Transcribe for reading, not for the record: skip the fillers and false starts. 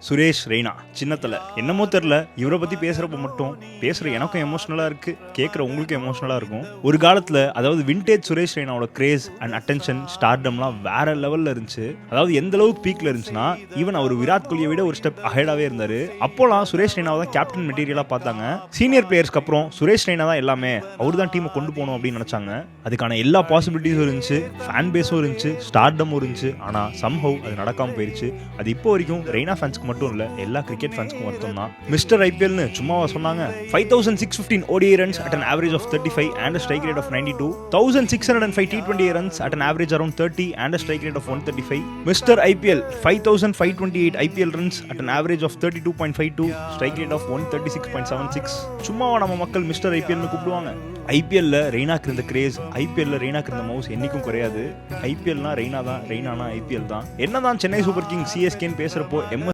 சுரேஷ் ரெய்னா சின்னத்தில் என்னமோ தெரில இவரை பற்றி பேசுகிறப்ப மட்டும் பேசுகிற எனக்கும் எமோஷ்னலாக இருக்குது, கேட்குற உங்களுக்கும் எமோஷ்னலாக இருக்கும். ஒரு காலத்தில் அதாவது விண்டேஜ் சுரேஷ் ரெய்னாவோட கிரேஸ் அண்ட் அட்டென்ஷன் ஸ்டார்டம்லாம் வேற லெவலில் இருந்துச்சு. அதாவது எந்த அளவுக்கு பீக்கில் இருந்துச்சுன்னா ஈவன் அவர் விராட் கோலியை விட ஒரு ஸ்டெப் அஹெடாகவே இருந்தார். அப்போலாம் சுரேஷ் ரெய்னாவை தான் கேப்டன் மெட்டீரியலாக பார்த்தாங்க. சீனியர் பிளேயர்ஸ்க்கு அப்புறம் சுரேஷ் ரெய்னா தான் எல்லாமே, அவர் தான் டீமை கொண்டு போகணும் அப்படின்னு நினச்சாங்க. அதுக்கான எல்லா பாசிபிலிட்டிஸும் இருந்துச்சு, ஃபேன் பேஸும் இருந்துச்சு, ஸ்டார்டமும் இருந்துச்சு. ஆனால் சம்ஹவ் அது நடக்காமல் போயிடுச்சு. அது இப்போ வரைக்கும் ரெய்னா ஃபேன்ஸ்க்கு மட்டும் இல்ல, எல்லா கிரிக்கெட் ஃபேன்ஸ்க்கும் வருத்தம் தான். மிஸ்டர் ஐபிஎல்னு சும்மாவா சொன்னாங்க? 5615 ODI runs at an average of 35 and a strike rate of 92, 1605 T20 runs at an average around 30 and a strike rate of 135. Mr. IPL 5528 IPL runs at an average of 32.52, strike rate of 136.76. சும்மாவா நம்ம மக்கள் mister ஐபிஎல்னு கூப்பிடுவாங்க? ஐபிஎல்ல ரெய்னாக்கு இருந்த grace, ஐபிஎல்ல ரெய்னாக்கு இருந்த mouse என்னைக்கும் குறையாது. ஐபிஎல்னா ரெய்னா தான், ரெய்னானா ஐபிஎல் தான். என்னதான் சென்னை சூப்பர் கிங் சிஎஸ்கேன்னு பேசுறப்போ